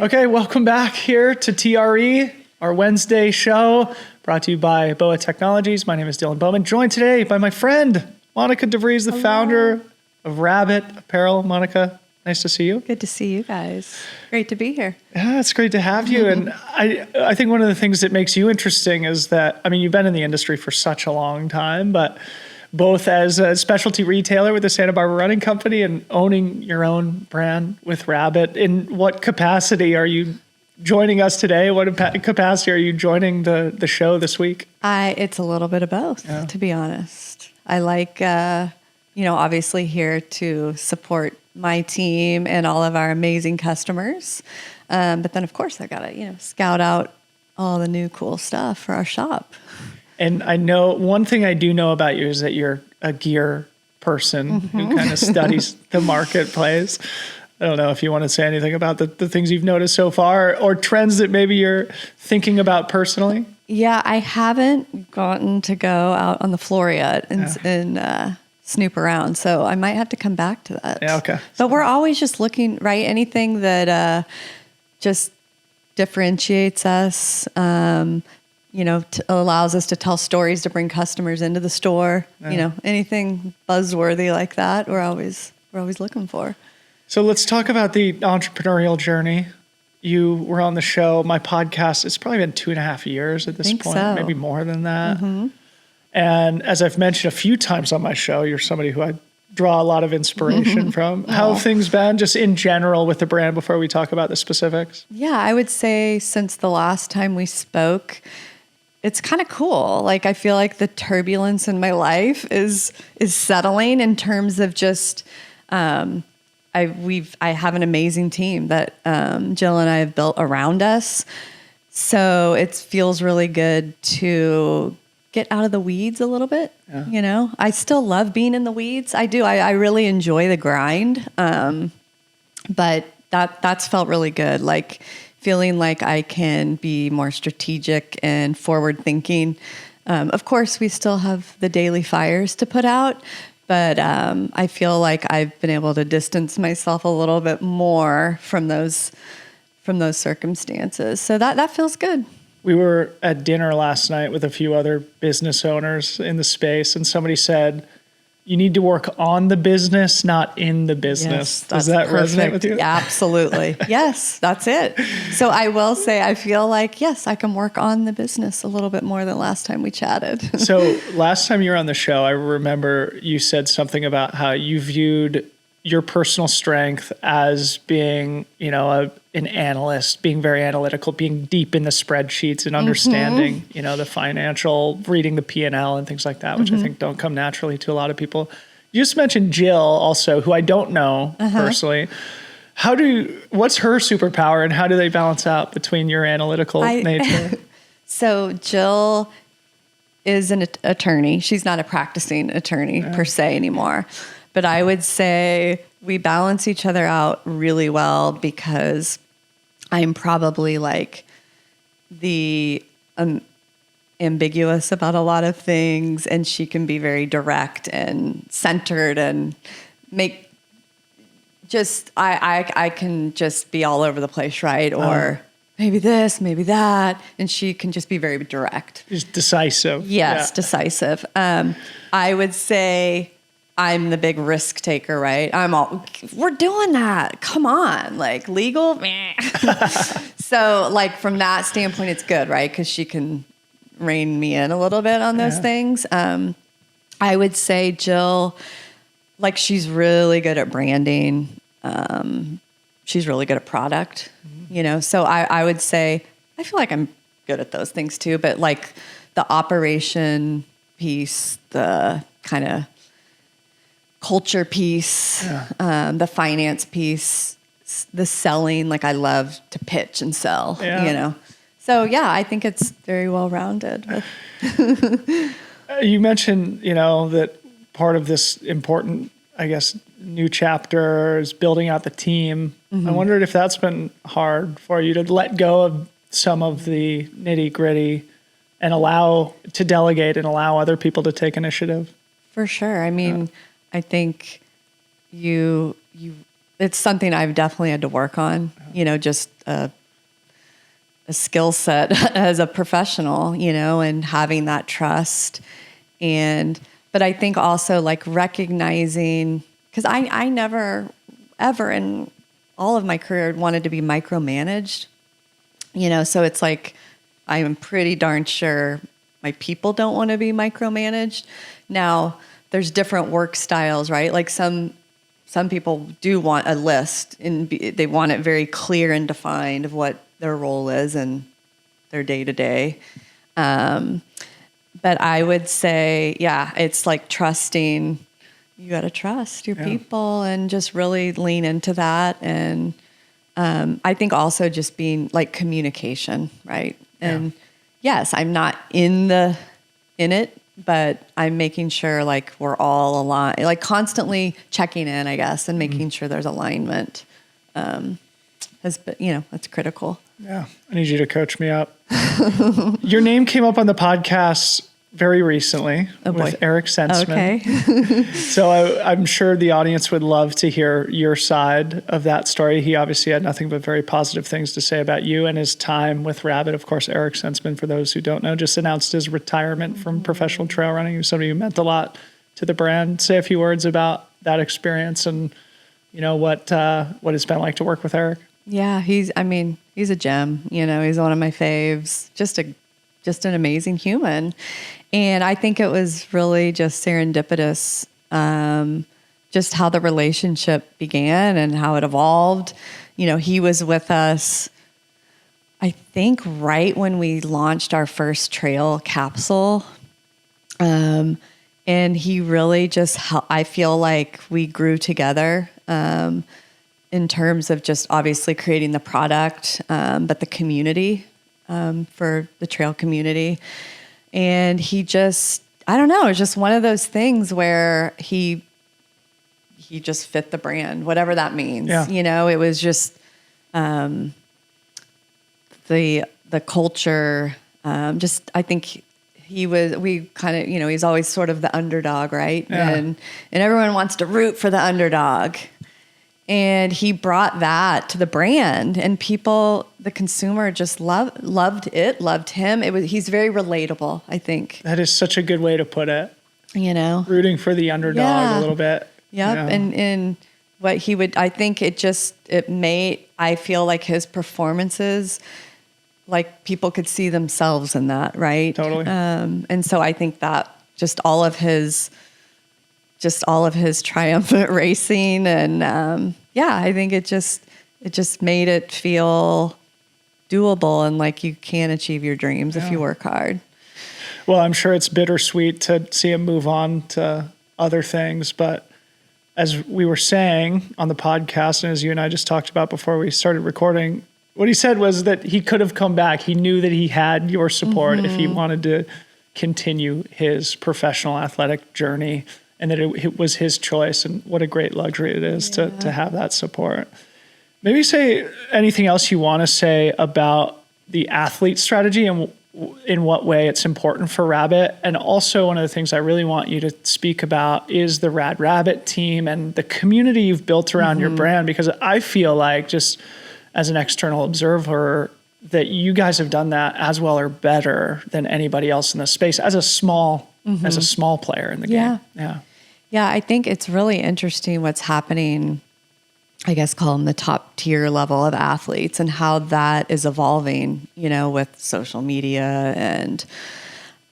right. Okay, welcome back here to TRE, our Wednesday show, brought to you by BOA Technologies. My name is Dylan Bowman, joined today by my friend, Monica DeVrees, the founder of Rabbit Apparel. Monica, nice to see you. Good to see you guys. Great to be here. Yeah, it's great to have you. And I think one of the things that makes you interesting is that, I mean, you've been in the industry for such a long time, but both as a specialty retailer with the Santa Barbara Running Company and owning your own brand with Rabbit. In what capacity are you joining us today? What capacity are you joining the show this week? It's a little bit of both, to be honest. I like, obviously here to support my team and all of our amazing customers. But then, of course, I got to, scout out all the new cool stuff for our shop. And I know one thing I do know about you is that you're a gear person who kind of studies the marketplace. I don't know if you want to say anything about the things you've noticed so far or trends that maybe you're thinking about personally. Yeah, I haven't gotten to go out on the floor yet and snoop around. So I might have to come back to that. Yeah, okay. But we're always just looking, right? Anything that just differentiates us, allows us to tell stories to bring customers into the store. Yeah. Anything buzzworthy like that, we're always looking for. So let's talk about the entrepreneurial journey. You were on the show, my podcast. It's probably been 2.5 years at this point, so. Maybe more than that. And as I've mentioned a few times on my show, you're somebody who I draw a lot of inspiration from. How have things been just in general with the brand before we talk about the specifics? Yeah, I would say since the last time we spoke, it's kind of cool. Like I feel like the turbulence in my life is settling in terms of just I have an amazing team that Jill and I have built around us. So it feels really good to get out of the weeds a little bit. Yeah. I still love being in the weeds. I do. I really enjoy the grind. But that's felt really good. Like feeling like I can be more strategic and forward thinking. Of course, we still have the daily fires to put out, but I feel like I've been able to distance myself a little bit more from those circumstances. So that feels good. We were at dinner last night with a few other business owners in the space, and somebody said, you need to work on the business, not in the business. Yes, Does that resonate with you? Absolutely. Yes, that's it. So I will say, I feel like, yes, I can work on the business a little bit more than last time we chatted. So last time you were on the show, I remember you said something about how you viewed your personal strength as being, an analyst, being very analytical, being deep in the spreadsheets and understanding, the financial, reading the P&L and things like that, which I think don't come naturally to a lot of people. You just mentioned Jill also, who I don't know personally. What's her superpower and how do they balance out between your analytical nature? So Jill is an attorney. She's not a practicing attorney per se anymore. But I would say we balance each other out really well because I'm probably like the ambiguous about a lot of things, and she can be very direct and centered and make just I can just be all over the place, right? Or maybe this, maybe that, and she can just be very direct. Just decisive. Yes, decisive. I would say I'm the big risk taker, right? We're doing that. Come on, like legal. Meh. So like from that standpoint, it's good, right? Because she can rein me in a little bit on those things. I would say Jill, like she's really good at branding. She's really good at product, So I would say, I feel like I'm good at those things too, but like the operation piece, the kind of culture piece, the finance piece, the selling, like I love to pitch and sell, So yeah, I think it's very well-rounded. You mentioned, that part of this important, I guess, new chapter is building out the team. I wondered if that's been hard for you to let go of some of the nitty-gritty and to delegate and allow other people to take initiative. For sure. I mean, I think you it's something I've definitely had to work on, just a skill set as a professional, and having that trust. But I think also like recognizing, because I never ever in all of my career wanted to be micromanaged, so it's like, I am pretty darn sure my people don't want to be micromanaged. Now there's different work styles, right? Like some people do want a list and they want it very clear and defined of what their role is and their day to day. But I would say, it's like trusting. You got to trust your people and just really lean into that. And I think also just being like communication, right? And yes, I'm not in it, but I'm making sure like we're all aligned, like constantly checking in, I guess, and making sure there's alignment. That's critical. Yeah. I need you to coach me up. Your name came up on the podcast very recently with Erik Senseman. Okay. So I'm sure the audience would love to hear your side of that story. He obviously had nothing but very positive things to say about you and his time with Rabbit. Of course, Erik Senseman, for those who don't know, just announced his retirement from professional trail running. He was somebody who meant a lot to the brand. Say a few words about that experience and, what it's been like to work with Erik. Yeah, he's a gem. He's one of my faves. Just an amazing human. And I think it was really just serendipitous, just how the relationship began and how it evolved. He was with us, I think, right when we launched our first trail capsule. And he really just, I feel like we grew together in terms of just obviously creating the product, but the community for the trail community. And he just, I don't know, it's just one of those things where he just fit the brand, whatever that means. Yeah. It was just the culture. I think he's always sort of the underdog, right? Yeah. And everyone wants to root for the underdog. And he brought that to the brand, and people, the consumer, just loved him. He's very relatable, I think. That is such a good way to put it. Rooting for the underdog a little bit. Yep. And what he would, I think I feel like his performances, like people could see themselves in that, right? Totally. And so I think that just all of his triumphant racing, and I think it just made it feel doable and like you can achieve your dreams if you work hard. Well, I'm sure it's bittersweet to see him move on to other things, but as we were saying on the podcast, and as you and I just talked about before we started recording, what he said was that he could have come back. He knew that he had your support if he wanted to continue his professional athletic journey, and that it was his choice. And what a great luxury it is to have that support. Maybe say anything else you want to say about the athlete strategy and in what way it's important for Rabbit. And also one of the things I really want you to speak about is the Rad Rabbit team and the community you've built around your brand, because I feel like, just as an external observer, that you guys have done that as well or better than anybody else in the space as a small player in the game. Yeah, I think it's really interesting what's happening, I guess, call them the top tier level of athletes, and how that is evolving, with social media. And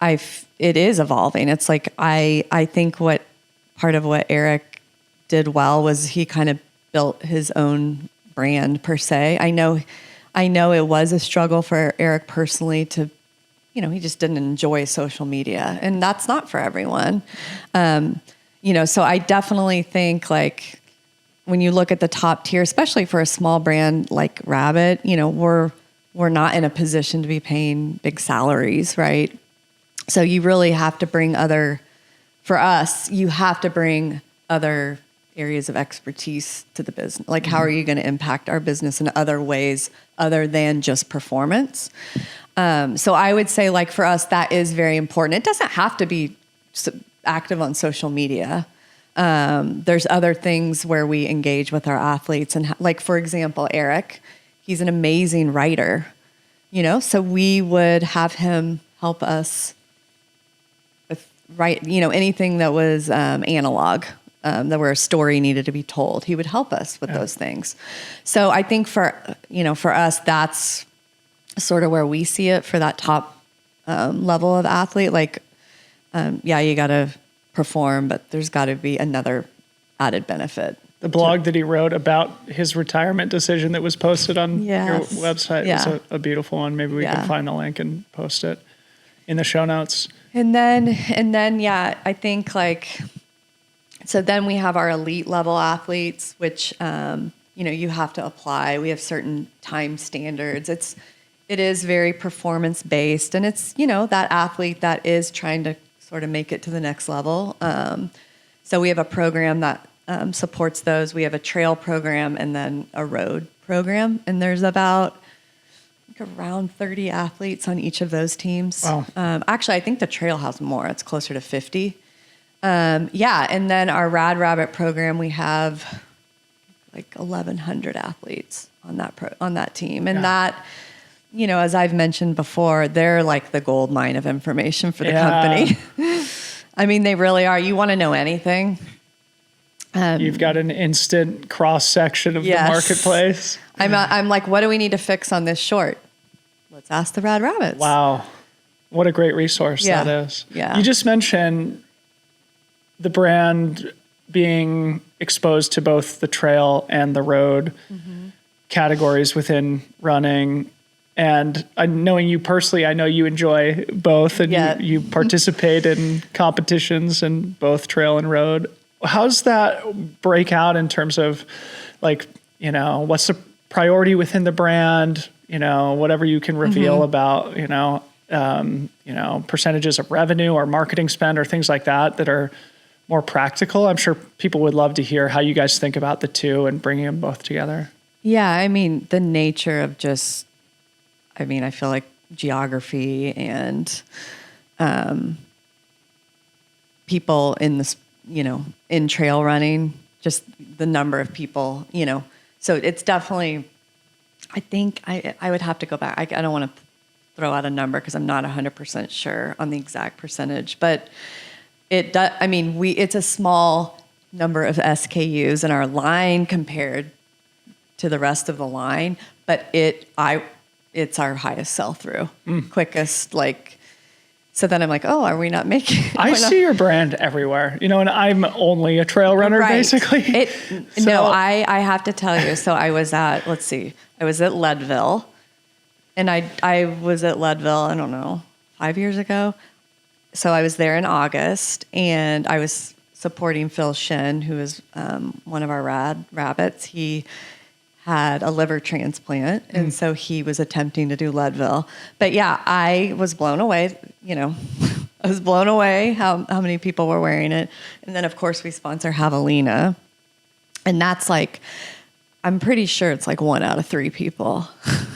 it is evolving. It's like, I think part of what Erik did well was he kind of built his own brand per se. I know it was a struggle for Erik personally to, he just didn't enjoy social media, and that's not for everyone. So I definitely think, like, when you look at the top tier, especially for a small brand like Rabbit, we're not in a position to be paying big salaries, right? So you really have to bring you have to bring other areas of expertise to the business. Like, how are you going to impact our business in other ways other than just performance? So I would say, like, for us, that is very important. It doesn't have to be active on social media. There's other things where we engage with our athletes, and like, for example, Erik, he's an amazing writer, so we would have him help us with anything that was analog, that where a story needed to be told. He would help us with those things. So I think for us, that's sort of where we see it for that top level of athlete. Like, you got to perform, but there's got to be another added benefit. The blog that he wrote about his retirement decision that was posted on your website was a beautiful one. Maybe we can find the link and post it in the show notes. And then, I think so then we have our elite level athletes, which, you have to apply. We have certain time standards. It is very performance based, and it's, that athlete that is trying to sort of make it to the next level. So we have a program that supports those. We have a trail program and then a road program. And there's about around 30 athletes on each of those teams. Wow. Actually, I think the trail has more. It's closer to 50. And then our Rad Rabbit program, we have 1,100 athletes on that team. And that, as I've mentioned before, they're like the gold mine of information for the company. I mean, they really are. You want to know anything? You've got an instant cross section of the marketplace. I'm like, what do we need to fix on this short? Let's ask the Rad Rabbits. Wow. What a great resource that is. Yeah. You just mentioned the brand being exposed to both the trail and the road categories within running. And knowing you personally, I know you enjoy both, and you participate in competitions in both trail and road. How's that break out in terms of what's the priority within the brand? Whatever you can reveal about, percentages of revenue or marketing spend or things like that are more practical. I'm sure people would love to hear how you guys think about the two and bringing them both together. Yeah. I mean, the nature of I feel like geography and people in this, in trail running, just the number of people, so it's definitely, I think I would have to go back. I don't want to throw out a number because I'm not 100% sure on the exact percentage, but it does. I mean, it's a small number of SKUs in our line compared to the rest of the line, but it's our highest sell-through, quickest, so then I'm like, oh, are we not making... I see your brand everywhere, and I'm only a trail runner, basically. No, I have to tell you. So I was at Leadville, and I was at Leadville, I don't know, 5 years ago. So I was there in August, and I was supporting Phil Shin, who is one of our Rad Rabbits. He had a liver transplant, and so he was attempting to do Leadville. But yeah, I was blown away, I was blown away how many people were wearing it. And then, of course, we sponsor Javelina, and that's I'm pretty sure it's 1 out of 3 people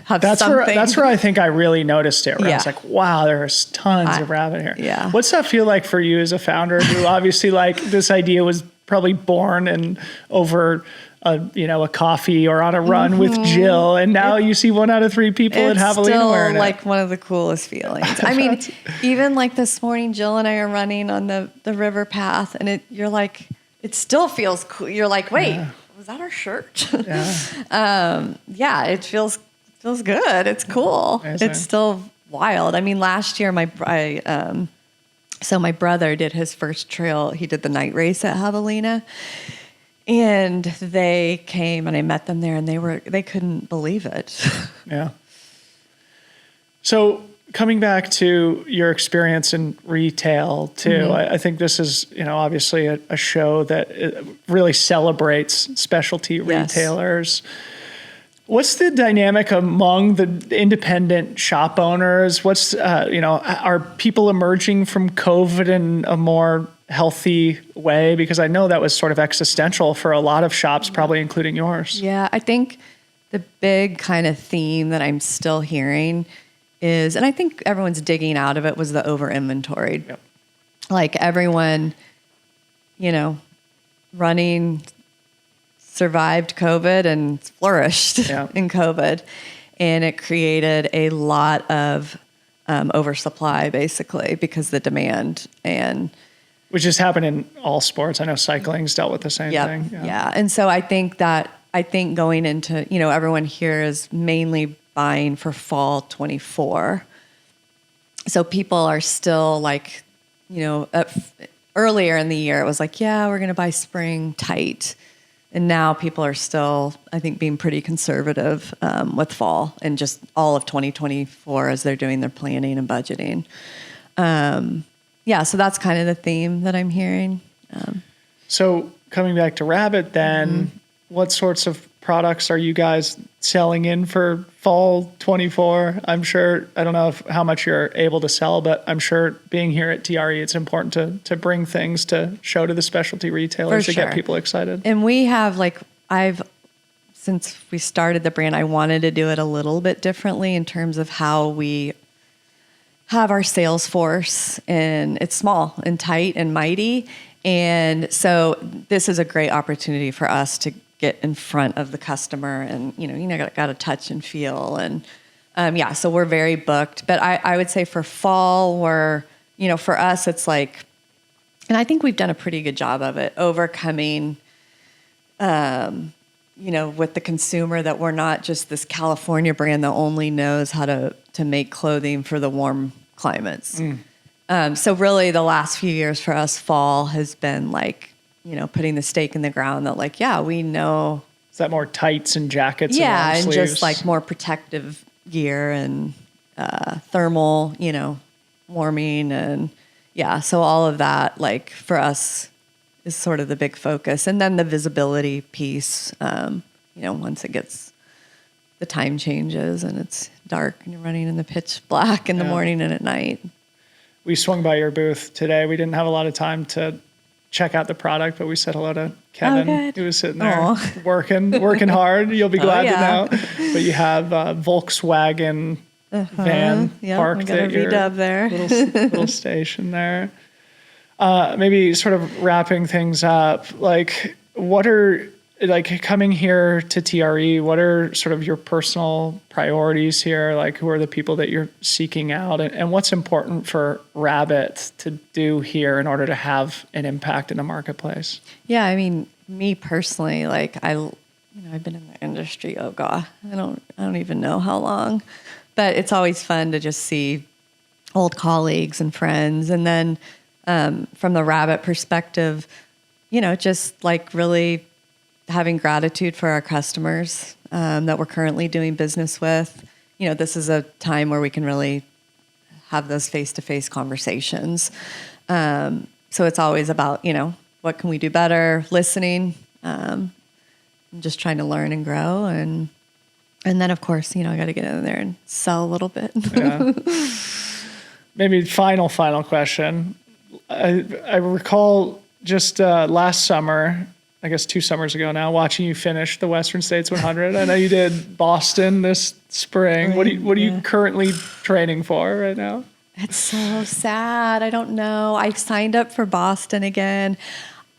have something. That's where I think I really noticed it. Where I was like, wow, there's tons of rabbit here. Yeah. What's that feel like for you as a founder who obviously this idea was probably born and over a coffee or on a run with Jill, and now you see 1 out of 3 people at Javelina wearing it. It's still one of the coolest feelings. I mean, even this morning, Jill and I are running on the river path, and it still feels cool. You're like, wait, was that our shirt? It feels good. It's cool. Amazing. It's still wild. I mean, last year my brother did his first trail. He did the night race at Javelina. And they came, and I met them there, and they couldn't believe it. Yeah. So coming back to your experience in retail too, I think this is, obviously a show that really celebrates specialty retailers. What's the dynamic among the independent shop owners? What's, are people emerging from COVID in a more healthy way? Because I know that was sort of existential for a lot of shops, probably including yours. Yeah, I think the big kind of theme that I'm still hearing is, and I think everyone's digging out of it, was the over inventoried. Yep. Everyone, running survived COVID and flourished in COVID. And it created a lot of oversupply, basically, because the demand and... Which has happened in all sports. I know cycling's dealt with the same thing. Yeah. And so I think going into, everyone here is mainly buying for fall 24. So people are still like, earlier in the year, it was like, yeah, we're going to buy spring tight. And now people are still, I think, being pretty conservative with fall and just all of 2024 as they're doing their planning and budgeting. So that's kind of the theme that I'm hearing. So coming back to Rabbit then, what sorts of products are you guys selling in for fall 24? I'm sure, I don't know how much you're able to sell, but I'm sure being here at TRE, it's important to bring things to show to the specialty retailers to get people excited. And we have since we started the brand, I wanted to do it a little bit differently in terms of how we have our sales force, and it's small and tight and mighty. And so this is a great opportunity for us to get in front of the customer and, got to touch and feel. And so we're very booked. But I would say for fall, for us, it's like, and I think we've done a pretty good job of it, overcoming, with the consumer, that we're not just this California brand that only knows how to make clothing for the warm climates. So really the last few years for us, fall has been like, putting the stake in the ground that we know. Is that more tights and jackets? Yeah, and just like more protective gear and thermal, warming. And so all of that, for us, is sort of the big focus. And then the visibility piece, once it gets, the time changes and it's dark and you're running in the pitch black in the morning and at night. We swung by your booth today. We didn't have a lot of time to check out the product, but we said hello to Kevin, who was sitting there working hard. You'll be glad to know. But you have a Volkswagen van parked at your little station there. Maybe sort of wrapping things up, what are, coming here to TRE, what are sort of your personal priorities here? Who are the people that you're seeking out, and what's important for Rabbit to do here in order to have an impact in the marketplace? Yeah, I mean, me personally, I've been in the industry, I don't even know how long, but it's always fun to just see old colleagues and friends. And then from the Rabbit perspective, just really having gratitude for our customers that we're currently doing business with. This is a time where we can really have those face-to-face conversations. So it's always about, what can we do better, listening, just trying to learn and grow. And then, of course, I got to get in there and sell a little bit. Maybe final question. I recall just last summer, I guess 2 summers ago now, watching you finish the Western States 100. I know you did Boston this spring. What are you currently training for right now? It's so sad. I don't know. I signed up for Boston again.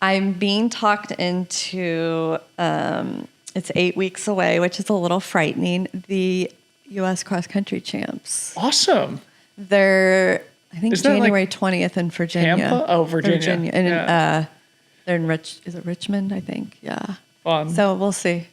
I'm being talked into, it's 8 weeks away, which is a little frightening, the U.S. cross country champs. Awesome. They're, I think, January 20th in Virginia. Tampa? Oh, Virginia. And they're in is it Richmond, I think? Yeah. Fun. So we'll see.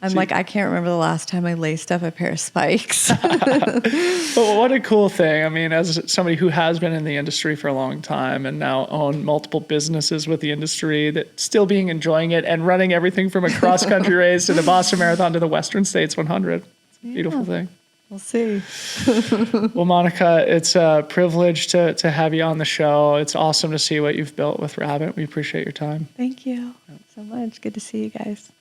I can't remember the last time I laced up a pair of spikes. But what a cool thing. I mean, as somebody who has been in the industry for a long time and now own multiple businesses with the industry, that still enjoying it and running everything from a cross-country race to the Boston Marathon to the Western States 100. It's a beautiful thing. We'll see. Well, Monica, it's a privilege to have you on the show. It's awesome to see what you've built with Rabbit. We appreciate your time. Thank you so much. Good to see you guys.